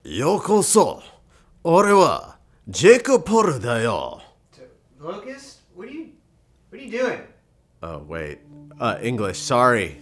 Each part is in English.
Yokoso. Ore wa Jacob Porter da yo. Locust? What are you doing? Oh, wait. English. Sorry.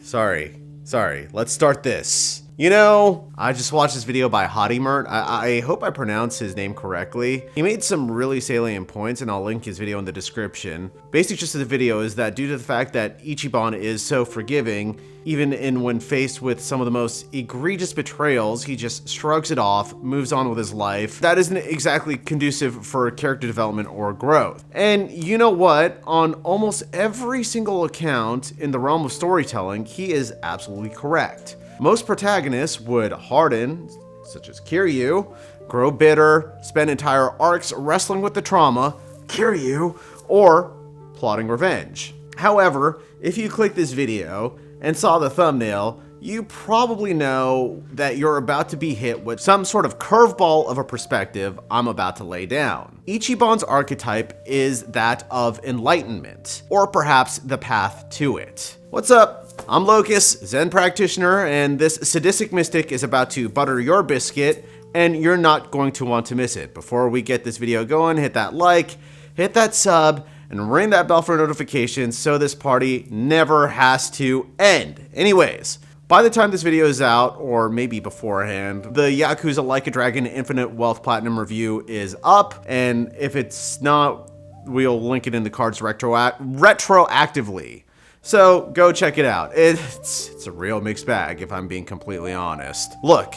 Let's start this. You know, I just watched this video by Harden. I hope I pronounced his name correctly. He made some really salient points, and I'll link his video in the description. Basic gist of the video is that due to the fact that Ichiban is so forgiving, even when faced with some of the most egregious betrayals, he just shrugs it off, moves on with his life. That isn't exactly conducive for character development or growth. And you know what? On almost every single account in the realm of storytelling, he is absolutely correct. Most protagonists would harden, such as Kiryu, grow bitter, spend entire arcs wrestling with the trauma, Kiryu, or plotting revenge. However, if you click this video and saw the thumbnail, you probably know that you're about to be hit with some sort of curveball of a perspective I'm about to lay down. Ichiban's archetype is that of enlightenment, or perhaps the path to it. What's up? I'm Locust, Zen practitioner, and this sadistic mystic is about to butter your biscuit, and you're not going to want to miss it. Before we get this video going, hit that like, hit that sub, and ring that bell for notifications so this party never has to end. Anyways, by the time this video is out, or maybe beforehand, the Yakuza Like a Dragon Infinite Wealth Platinum review is up, and if it's not, we'll link it in the cards retroactively. So go check it out. It's a real mixed bag if I'm being completely honest. Look,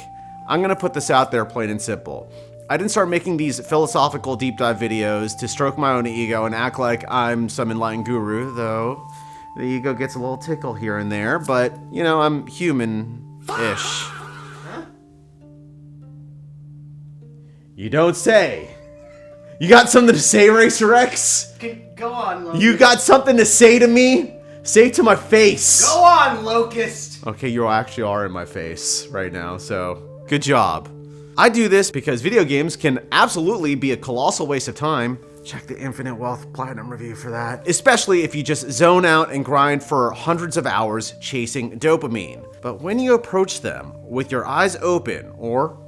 I'm gonna put this out there plain and simple. I didn't start making these philosophical deep dive videos to stroke my own ego and act like I'm some enlightened guru, though the ego gets a little tickle here and there, but you know, I'm human-ish. Huh? You don't say. You got something to say, Racer X? Go on, Locust. You got something to say to me? Say it to my face. Go on, Locust. Okay, you actually are in my face right now, so good job. I do this because video games can absolutely be a colossal waste of time. Check the Infinite Wealth Platinum review for that. Especially if you just zone out and grind for hundreds of hours chasing dopamine. But when you approach them with your eyes open, or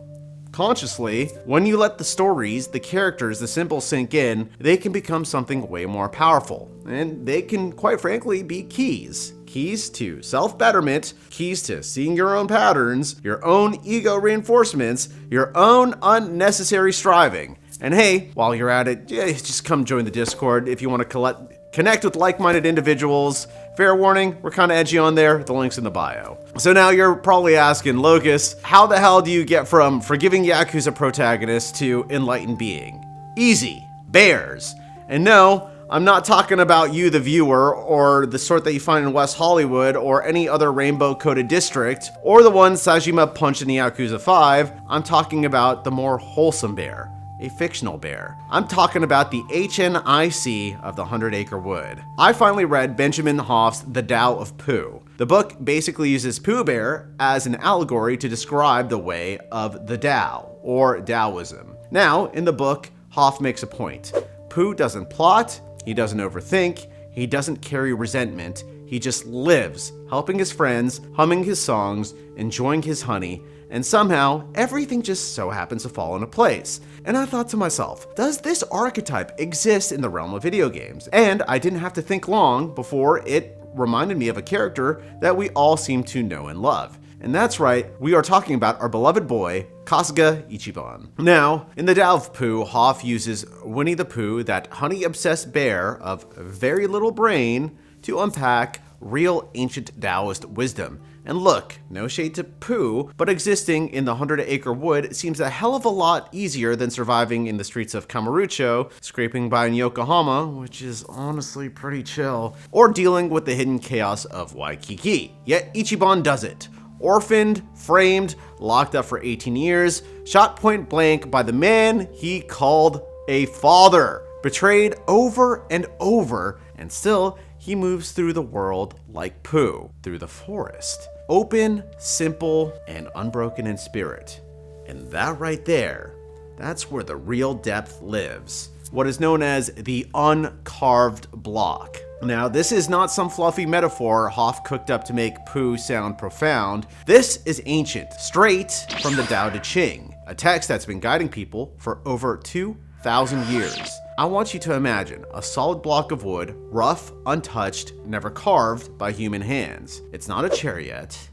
consciously, when you let the stories, the characters, the symbols sink in, they can become something way more powerful. And they can, quite frankly, be keys. Keys to self-betterment, keys to seeing your own patterns, your own ego reinforcements, your own unnecessary striving. And hey, while you're at it, just come join the Discord if you want to connect with like-minded individuals. Fair warning, we're kind of edgy on there. The link's in the bio. So now you're probably asking, Locust, how the hell do you get from forgiving Yakuza protagonist to enlightened being? Easy. Bears. And no, I'm not talking about you, the viewer, or the sort that you find in West Hollywood or any other rainbow-coated district, or the one Sajima punched in the Yakuza 5. I'm talking about the more wholesome bear. A fictional bear. I'm talking about the HNIC of the 100 Acre Wood. I finally read Benjamin Hoff's The Tao of Pooh. The book basically uses Pooh Bear as an allegory to describe the way of the Tao, or Taoism. Now, in the book, Hoff makes a point. Pooh doesn't plot, he doesn't overthink, he doesn't carry resentment, he just lives, helping his friends, humming his songs, enjoying his honey, and somehow, everything just so happens to fall into place. And I thought to myself, does this archetype exist in the realm of video games? And I didn't have to think long before it reminded me of a character that we all seem to know and love. And that's right, we are talking about our beloved boy, Kasuga Ichiban. Now, in the Tao of Pooh, Hoff uses Winnie the Pooh, that honey-obsessed bear of very little brain, to unpack real ancient Taoist wisdom. And look, no shade to Pooh, but existing in the 100 Acre Wood seems a hell of a lot easier than surviving in the streets of Kamurocho, scraping by in Yokohama, which is honestly pretty chill, or dealing with the hidden chaos of Waikiki. Yet Ichiban does it. Orphaned, framed, locked up for 18 years, shot point blank by the man he called a father, betrayed over and over, and still he moves through the world like Pooh, through the forest. Open, simple, and unbroken in spirit. And that right there, that's where the real depth lives. What is known as the Uncarved Block. Now, this is not some fluffy metaphor Hoff cooked up to make Pooh sound profound. This is ancient, straight from the Tao Te Ching, a a text that's been guiding people for over 2,000 years. I want you to imagine a solid block of wood, rough, untouched, never carved by human hands. It's not a chariot,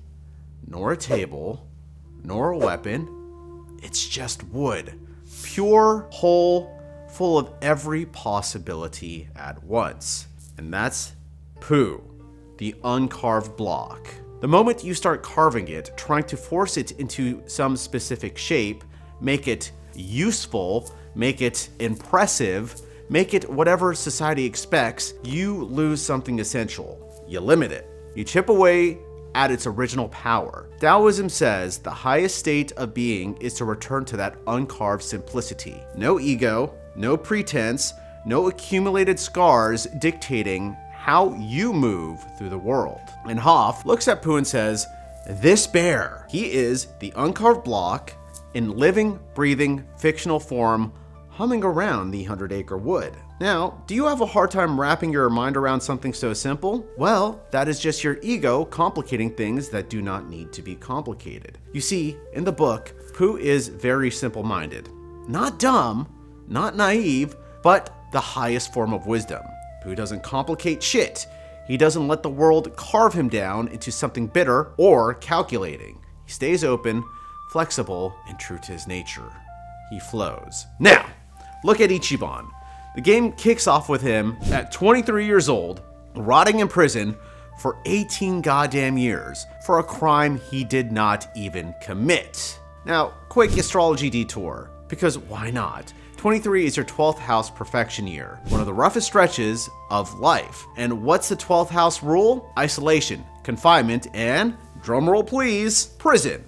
nor a table, nor a weapon. It's just wood. Pure, whole, full of every possibility at once. And that's Pooh, the uncarved block. The moment you start carving it, trying to force it into some specific shape, make it useful, make it impressive, make it whatever society expects, you lose something essential. You limit it. You chip away at its original power. Taoism says the highest state of being is to return to that uncarved simplicity. No ego, no pretense, no accumulated scars dictating how you move through the world. And Hoff looks at Pooh and says, this bear, he is the uncarved block in living, breathing, fictional form, humming around the 100-acre wood. Now, do you have a hard time wrapping your mind around something so simple? Well, that is just your ego complicating things that do not need to be complicated. You see, in the book, Pooh is very simple-minded. Not dumb, not naive, but the highest form of wisdom. Pooh doesn't complicate shit. He doesn't let the world carve him down into something bitter or calculating. He stays open, flexible, and true to his nature. He flows. Now, look at Ichiban. The game kicks off with him at 23 years old, rotting in prison for 18 goddamn years for a crime he did not even commit. Now, quick astrology detour, because why not? 23 is your 12th house perfection year, one of the roughest stretches of life. And what's the 12th house rule? Isolation, confinement, and, drumroll please, prison.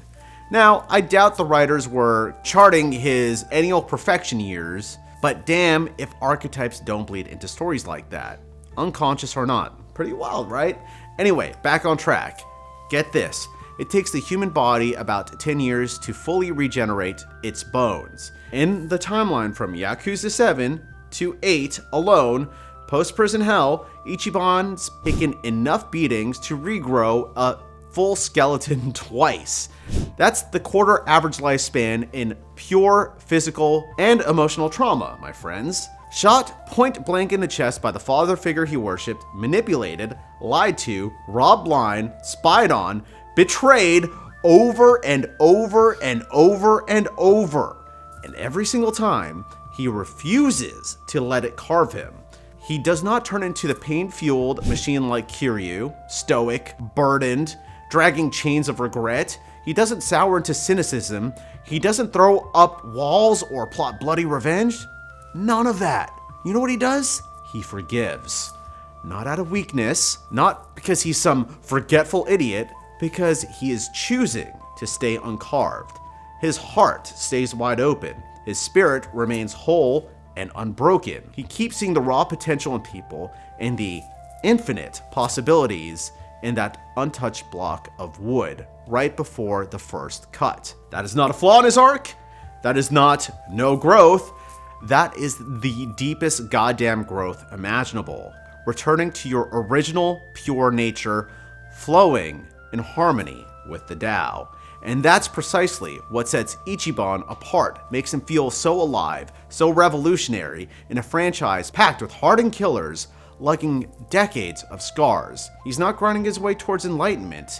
Now, I doubt the writers were charting his annual perfection years, but damn if archetypes don't bleed into stories like that. Unconscious or not. Pretty wild, right? Anyway, back on track. Get this. It takes the human body about 10 years to fully regenerate its bones. In the timeline from Yakuza 7 to 8 alone, post-prison hell, Ichiban's taken enough beatings to regrow a full skeleton twice. That's the quarter average lifespan in pure physical and emotional trauma, my friends. Shot point blank in the chest by the father figure he worshipped, manipulated, lied to, robbed blind, spied on, betrayed over and over and over and over. And every single time, he refuses to let it carve him. He does not turn into the pain-fueled machine like Kiryu, stoic, burdened, dragging chains of regret. He doesn't sour into cynicism. He doesn't throw up walls or plot bloody revenge. None of that. You know what he does? He forgives. Not out of weakness, not because he's some forgetful idiot, because he is choosing to stay uncarved. His heart stays wide open. His spirit remains whole and unbroken. He keeps seeing the raw potential in people and the infinite possibilities in that untouched block of wood right before the first cut. That is not a flaw in his arc. That is not no growth. That is the deepest goddamn growth imaginable. Returning to your original pure nature, flowing in harmony with the Tao. And that's precisely what sets Ichiban apart, makes him feel so alive, so revolutionary in a franchise packed with hardened killers, lugging decades of scars. He's not grinding his way towards enlightenment.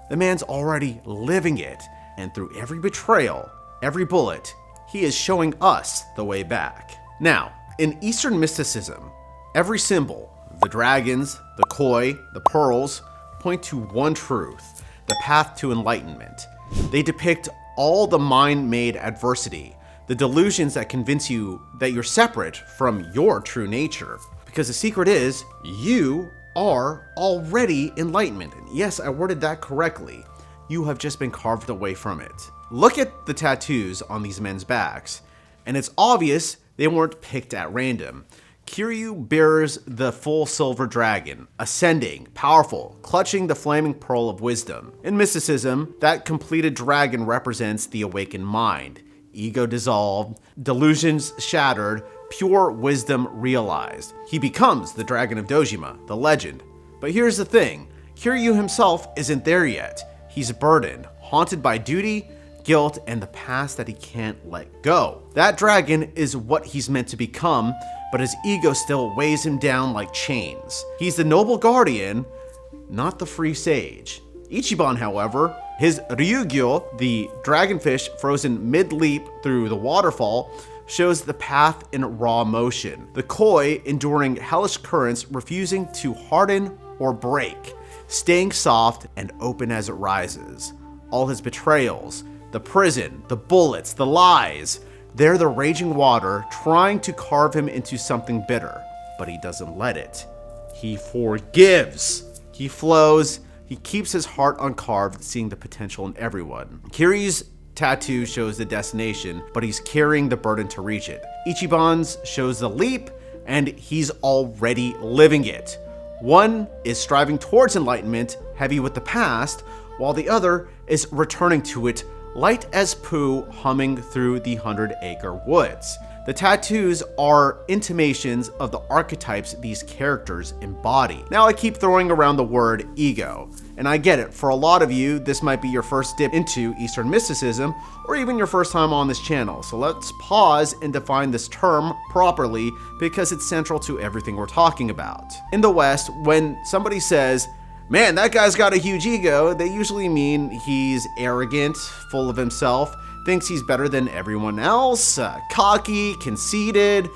The man's already living it, and through every betrayal, every bullet, he is showing us the way back. Now, in Eastern mysticism, every symbol, the dragons, the koi, the pearls, point to one truth, the path to enlightenment. They depict all the mind-made adversity, the delusions that convince you that you're separate from your true nature. Because the secret is, you are already enlightenment. And yes, I worded that correctly. You have just been carved away from it. Look at the tattoos on these men's backs, and it's obvious they weren't picked at random. Kiryu bears the full silver dragon, ascending, powerful, clutching the flaming pearl of wisdom. In mysticism, that completed dragon represents the awakened mind, ego dissolved, delusions shattered, pure wisdom realized. He becomes the Dragon of Dojima, the legend. But here's the thing, Kiryu himself isn't there yet. He's burdened, haunted by duty, guilt, and the past that he can't let go. That dragon is what he's meant to become, but his ego still weighs him down like chains. He's the noble guardian, not the free sage. Ichiban, however, his Ryugyo, the dragonfish frozen mid-leap through the waterfall, shows the path in raw motion. The koi enduring hellish currents, refusing to harden or break, staying soft and open as it rises. All his betrayals, the prison, the bullets, the lies, they're the raging water trying to carve him into something bitter, but he doesn't let it. He forgives. He flows. He keeps his heart uncarved, seeing the potential in everyone. Kiryu's tattoo shows the destination, but he's carrying the burden to reach it. Ichiban's shows the leap, and he's already living it. One is striving towards enlightenment, heavy with the past, while the other is returning to it, light as Pooh humming through the 100-acre woods. The tattoos are intimations of the archetypes these characters embody. Now I keep throwing around the word ego, and I get it, for a lot of you, this might be your first dip into Eastern mysticism, or even your first time on this channel. So let's pause and define this term properly, because it's central to everything we're talking about. In the West, when somebody says, "Man, that guy's got a huge ego," they usually mean he's arrogant, full of himself, thinks he's better than everyone else, cocky, conceited,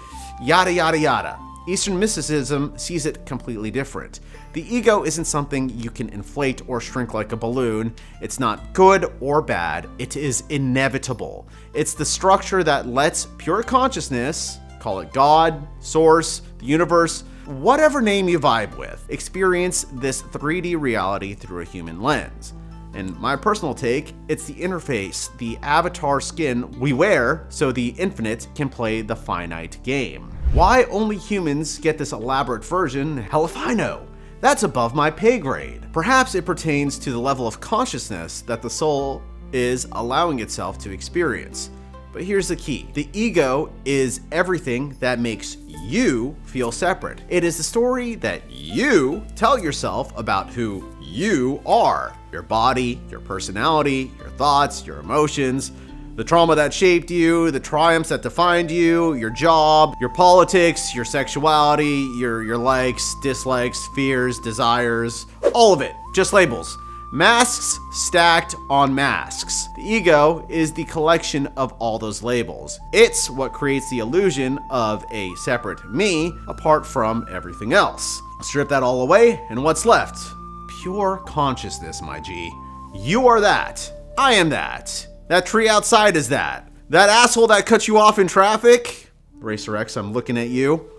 yada yada yada. Eastern mysticism sees it completely different. The ego isn't something you can inflate or shrink like a balloon. It's not good or bad. It is inevitable. It's the structure that lets pure consciousness, call it God, source, the universe, whatever name you vibe with, experience this 3D reality through a human lens. And my personal take, it's the interface, the avatar skin we wear so the infinite can play the finite game. Why only humans get this elaborate version, hell if I know. That's above my pay grade. Perhaps it pertains to the level of consciousness that the soul is allowing itself to experience. But here's the key. The ego is everything that makes you feel separate. It is the story that you tell yourself about who you are. Your body, your personality, your thoughts, your emotions, the trauma that shaped you, the triumphs that defined you, your job, your politics, your sexuality, your likes, dislikes, fears, desires, all of it, just labels. Masks stacked on masks. The ego is the collection of all those labels. It's what creates the illusion of a separate me apart from everything else. Strip that all away, and what's left? Pure consciousness, my G. You are that. I am that. That tree outside is that. That asshole that cut you off in traffic? Racer X, I'm looking at you.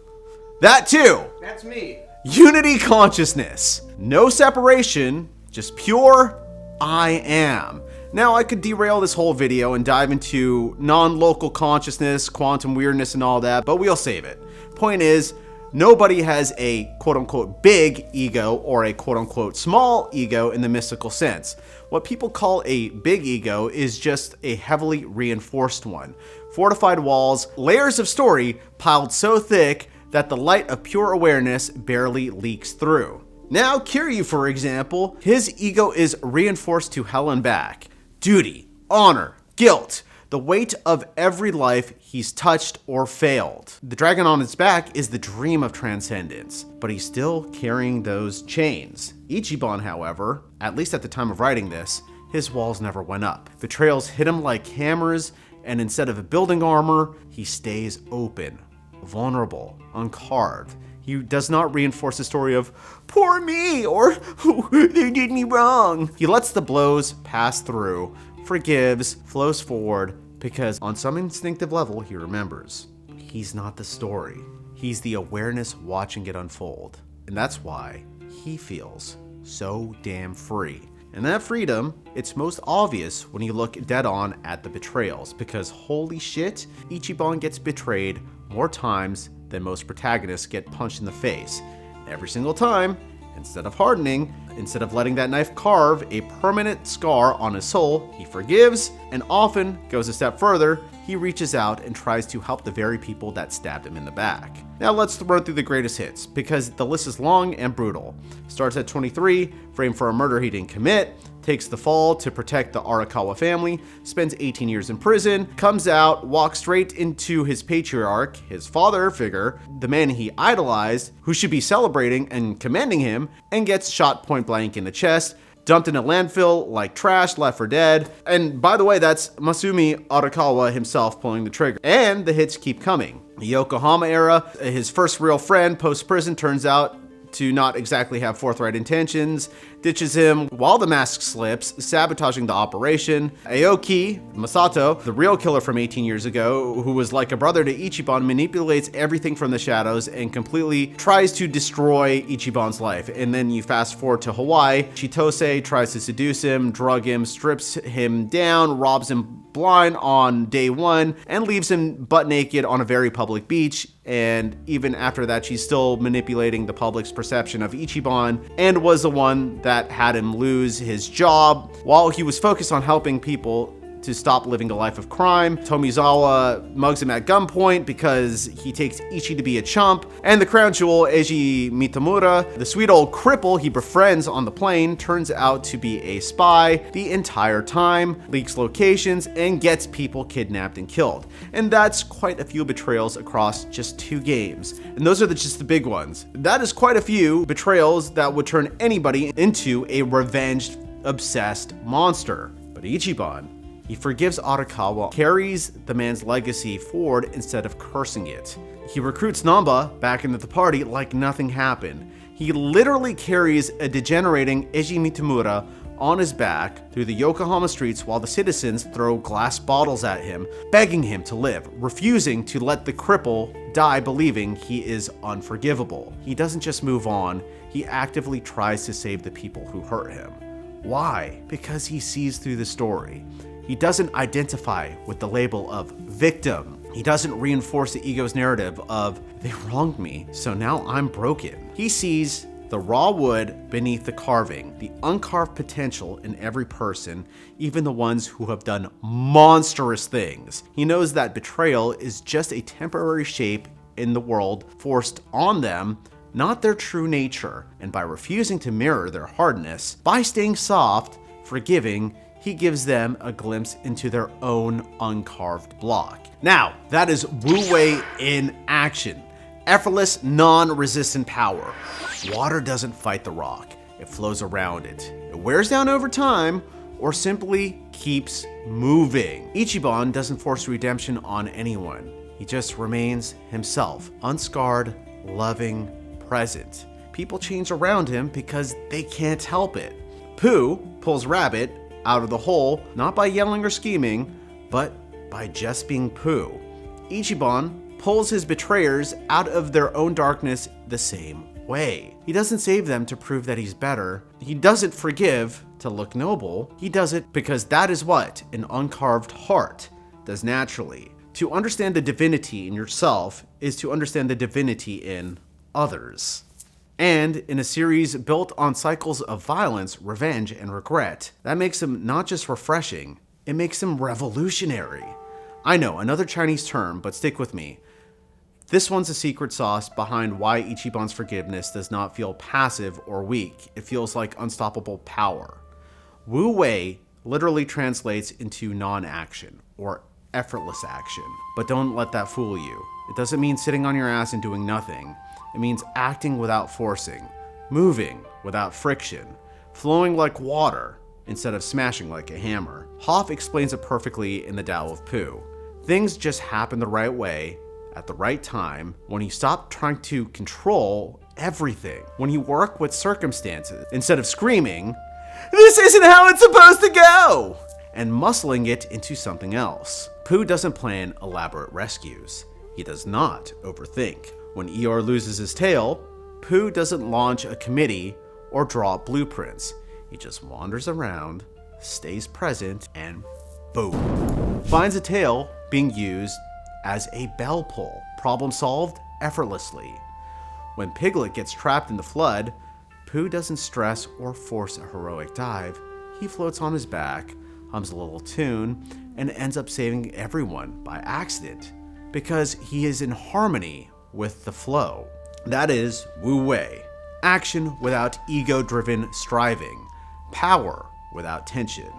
That too. That's me. Unity consciousness. No separation. Just pure I am. Now I could derail this whole video and dive into non-local consciousness, quantum weirdness and all that, but we'll save it. Point is, nobody has a quote-unquote big ego or a quote-unquote small ego in the mystical sense. What people call a big ego is just a heavily reinforced one. Fortified walls, layers of story piled so thick that the light of pure awareness barely leaks through. Now, Kiryu, for example, his ego is reinforced to hell and back. Duty, honor, guilt, the weight of every life he's touched or failed. The dragon on his back is the dream of transcendence, but he's still carrying those chains. Ichiban, however, at least at the time of writing this, his walls never went up. Betrayals hit him like hammers, and instead of building armor, he stays open, vulnerable, uncarved. He does not reinforce the story of, poor me, or they did me wrong. He lets the blows pass through, forgives, flows forward, because on some instinctive level, he remembers. He's not the story. He's the awareness watching it unfold. And that's why he feels so damn free. And that freedom, it's most obvious when you look dead on at the betrayals, because holy shit, Ichiban gets betrayed more times than most protagonists get punched in the face. Every single time, instead of hardening, instead of letting that knife carve a permanent scar on his soul, he forgives and often goes a step further. he reaches out and tries to help the very people that stabbed him in the back. Now let's run through the greatest hits, because the list is long and brutal. Starts at 23, framed for a murder he didn't commit, takes the fall to protect the Arakawa family, spends 18 years in prison, comes out, walks straight into his patriarch, his father figure, the man he idolized, who should be celebrating and commending him, and gets shot point blank in the chest, dumped in a landfill like trash, left for dead. And by the way, that's Masumi Arakawa himself pulling the trigger. And the hits keep coming. The Yokohama era, his first real friend post-prison, turns out to not exactly have forthright intentions, ditches him while the mask slips, sabotaging the operation. Aoki Masato, the real killer from 18 years ago, who was like a brother to Ichiban, manipulates everything from the shadows and completely tries to destroy Ichiban's life. And then you fast forward to Hawaii. Chitose tries to seduce him, drug him, strips him down, robs him blind on day one, and leaves him butt naked on a very public beach. And even after that, she's still manipulating the public's perception of Ichiban, and was the one that had him lose his job while he was focused on helping people to stop living a life of crime. Tomizawa mugs him at gunpoint because he takes Ichi to be a chump. And the crown jewel, Eiji Mitamura, the sweet old cripple he befriends on the plane, turns out to be a spy the entire time, leaks locations, and gets people kidnapped and killed. And that's quite a few betrayals across just 2 games. And those are just the big ones. That is quite a few betrayals that would turn anybody into a revenge-obsessed monster. But Ichiban, he forgives Arakawa, carries the man's legacy forward instead of cursing it. He recruits Namba back into the party like nothing happened. He literally carries a degenerating Eiji Mitamura on his back through the Yokohama streets while the citizens throw glass bottles at him, begging him to live, refusing to let the cripple die, believing he is unforgivable. He doesn't just move on, he actively tries to save the people who hurt him. Why? Because he sees through the story. He doesn't identify with the label of victim. He doesn't reinforce the ego's narrative of, they wronged me, so now I'm broken. He sees the raw wood beneath the carving, the uncarved potential in every person, even the ones who have done monstrous things. He knows that betrayal is just a temporary shape in the world forced on them, not their true nature. And by refusing to mirror their hardness, by staying soft, forgiving, he gives them a glimpse into their own uncarved block. Now, that is Wu Wei in action. Effortless, non-resistant power. Water doesn't fight the rock, it flows around it. It wears down over time, or simply keeps moving. Ichiban doesn't force redemption on anyone. He just remains himself, unscarred, loving, present. People change around him because they can't help it. Pooh pulls Rabbit out of the hole, not by yelling or scheming, but by just being Pooh. Ichiban pulls his betrayers out of their own darkness the same way. He doesn't save them to prove that he's better. He doesn't forgive to look noble. He does it because that is what an uncarved heart does naturally. To understand the divinity in yourself is to understand the divinity in others. And in a series built on cycles of violence, revenge, and regret, that makes him not just refreshing, it makes him revolutionary. I know, another Chinese term, but stick with me. This one's a secret sauce behind why Ichiban's forgiveness does not feel passive or weak. It feels like unstoppable power. Wu Wei literally translates into non-action, or effortless action. But don't let that fool you. It doesn't mean sitting on your ass and doing nothing. It means acting without forcing, moving without friction, flowing like water instead of smashing like a hammer. Hoff explains it perfectly in the Tao of Pooh. Things just happen the right way, at the right time, when you stop trying to control everything, when you work with circumstances instead of screaming, "This isn't how it's supposed to go!" and muscling it into something else. Pooh doesn't plan elaborate rescues. He does not overthink. When Eeyore loses his tail, Pooh doesn't launch a committee or draw up blueprints. He just wanders around, stays present, and boom. Finds a tail being used as a bell pull. Problem solved effortlessly. When Piglet gets trapped in the flood, Pooh doesn't stress or force a heroic dive. He floats on his back, hums a little tune, and ends up saving everyone by accident because he is in harmony with the flow. That is Wu Wei. Action without ego-driven striving. Power without tension.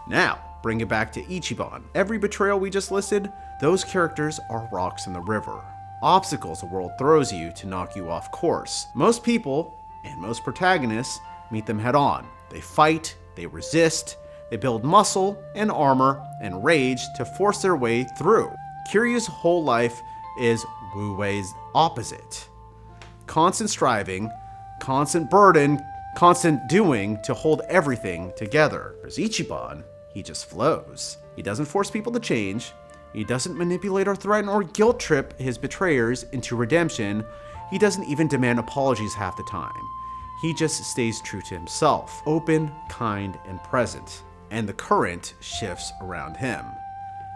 Now, bring it back to Ichiban. Every betrayal we just listed, those characters are rocks in the river. Obstacles the world throws you to knock you off course. Most people, and most protagonists, meet them head on. They fight, they resist, they build muscle and armor and rage to force their way through. Kiryu's whole life is Wu Wei's opposite. Constant striving, constant burden, constant doing to hold everything together. As Ichiban, he just flows. He doesn't force people to change. He doesn't manipulate or threaten or guilt trip his betrayers into redemption. He doesn't even demand apologies half the time. He just stays true to himself, open, kind, and present. And the current shifts around him.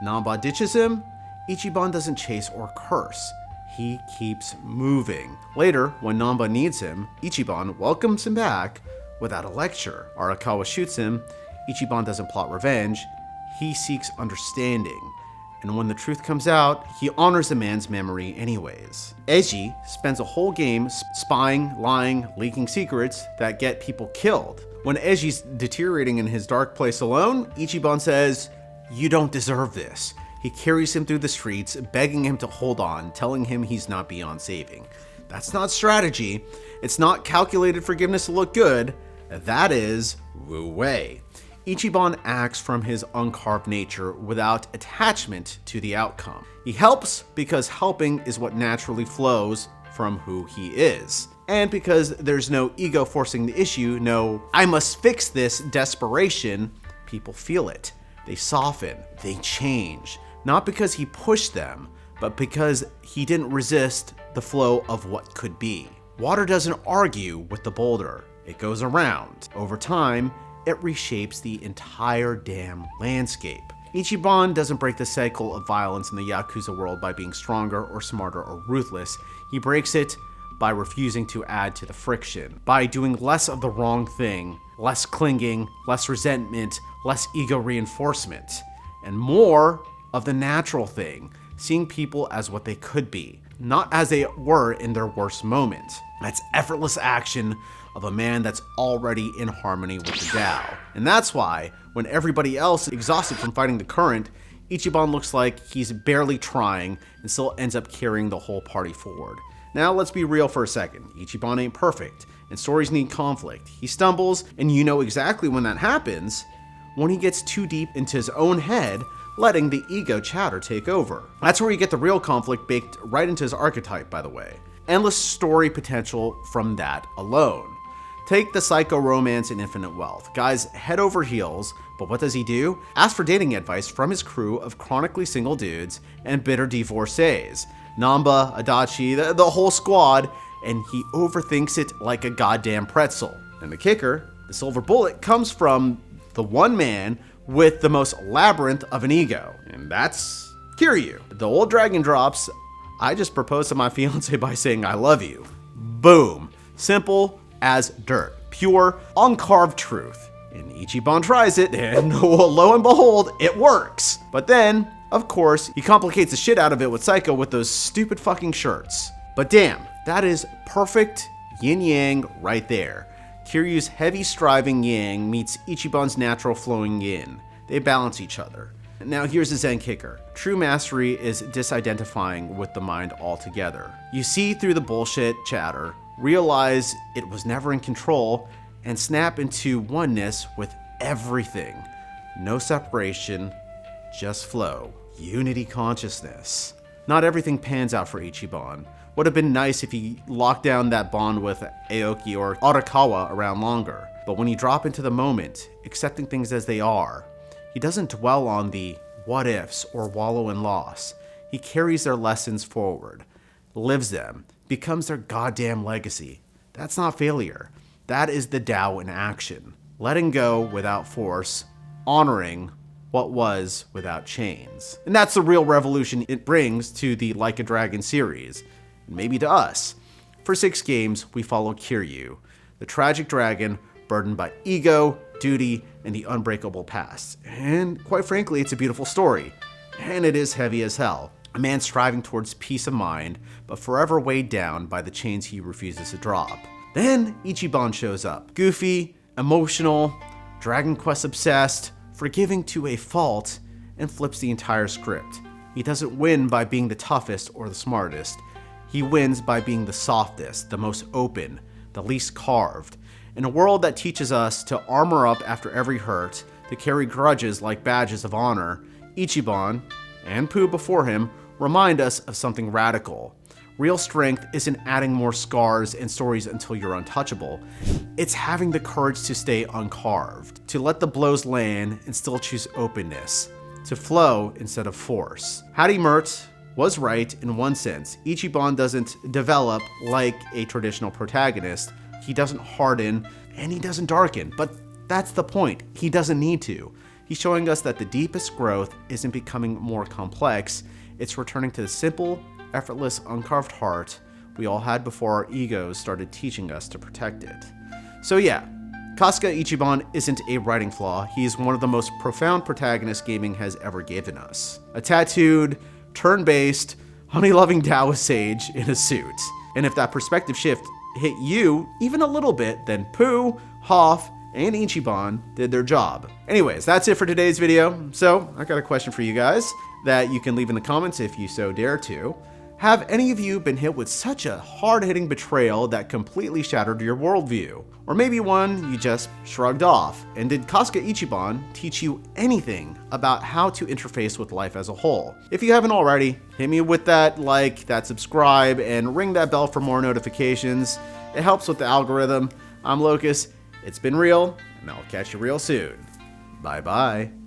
Namba ditches him. Ichiban doesn't chase or curse. He keeps moving. Later, when Namba needs him, Ichiban welcomes him back without a lecture. Arakawa shoots him. Ichiban doesn't plot revenge. He seeks understanding. And when the truth comes out, he honors the man's memory anyways. Eiji spends a whole game spying, lying, leaking secrets that get people killed. When Eiji's deteriorating in his dark place alone, Ichiban says, "You don't deserve this." He carries him through the streets, begging him to hold on, telling him he's not beyond saving. That's not strategy. It's not calculated forgiveness to look good. That is Wu Wei. Ichiban acts from his uncarved nature without attachment to the outcome. He helps because helping is what naturally flows from who he is. And because there's no ego forcing the issue, no "I must fix this" desperation, people feel it. They soften, they change. Not because he pushed them, but because he didn't resist the flow of what could be. Water doesn't argue with the boulder, it goes around. Over time, it reshapes the entire damn landscape. Ichiban doesn't break the cycle of violence in the Yakuza world by being stronger or smarter or ruthless. He breaks it by refusing to add to the friction, by doing less of the wrong thing, less clinging, less resentment, less ego reinforcement, and more of the natural thing, seeing people as what they could be, not as they were in their worst moment. That's effortless action of a man that's already in harmony with the Tao. And that's why, when everybody else is exhausted from fighting the current, Ichiban looks like he's barely trying and still ends up carrying the whole party forward. Now let's be real for a second. Ichiban ain't perfect, and stories need conflict. He stumbles, and you know exactly when that happens, when he gets too deep into his own head, letting the ego chatter take over. That's where you get the real conflict baked right into his archetype, by the way. Endless story potential from that alone. Take the psycho romance in Infinite Wealth. Guy's head over heels, but what does he do? Ask for dating advice from his crew of chronically single dudes and bitter divorcees. Namba, Adachi, the whole squad, and he overthinks it like a goddamn pretzel. And the kicker, the silver bullet, comes from the one man with the most labyrinth of an ego, and that's Kiryu. The old dragon drops, "I just proposed to my fiance by saying I love you." Boom. Simple as dirt. Pure, uncarved truth. And Ichiban tries it, and lo and behold, it works. But then, of course, he complicates the shit out of it with Psycho with those stupid fucking shirts. But damn, that is perfect yin-yang right there. Kiryu's heavy striving yang meets Ichiban's natural flowing yin. They balance each other. Now here's the Zen kicker. True mastery is disidentifying with the mind altogether. You see through the bullshit chatter, realize it was never in control, and snap into oneness with everything. No separation, just flow. Unity consciousness. Not everything pans out for Ichiban. Would have been nice if he locked down that bond with Aoki or Arakawa around longer. But when you drop into the moment, accepting things as they are, he doesn't dwell on the what ifs or wallow in loss. He carries their lessons forward, lives them, becomes their goddamn legacy. That's not failure. That is the Tao in action. Letting go without force, honoring what was without chains. And that's the real revolution it brings to the Like a Dragon series. And maybe to us. For 6 games, we follow Kiryu, the tragic dragon burdened by ego, duty, and the unbreakable past. And quite frankly, it's a beautiful story. And it is heavy as hell. A man striving towards peace of mind, but forever weighed down by the chains he refuses to drop. Then Ichiban shows up. Goofy, emotional, Dragon Quest obsessed, forgiving to a fault, and flips the entire script. He doesn't win by being the toughest or the smartest. He wins by being the softest, the most open, the least carved. In a world that teaches us to armor up after every hurt, to carry grudges like badges of honor, Ichiban, and Pooh before him, remind us of something radical. Real strength isn't adding more scars and stories until you're untouchable. It's having the courage to stay uncarved, to let the blows land and still choose openness, to flow instead of force. Hattie Mertz was right in one sense. Ichiban doesn't develop like a traditional protagonist. He doesn't harden and he doesn't darken, but that's the point. He doesn't need to. He's showing us that the deepest growth isn't becoming more complex. It's returning to the simple, effortless, uncarved heart we all had before our egos started teaching us to protect it. So yeah, Kasuga Ichiban isn't a writing flaw. He's one of the most profound protagonists gaming has ever given us. A tattooed, turn-based, honey-loving Taoist sage in a suit. And if that perspective shift hit you even a little bit, then Pooh, Hoff, and Ichiban did their job. Anyways, that's it for today's video. So I got a question for you guys that you can leave in the comments if you so dare to. Have any of you been hit with such a hard-hitting betrayal that completely shattered your worldview? Or maybe one you just shrugged off? And did Kasuga Ichiban teach you anything about how to interface with life as a whole? If you haven't already, hit me with that like, that subscribe, and ring that bell for more notifications. It helps with the algorithm. I'm Locust. It's been real, and I'll catch you real soon. Bye-bye.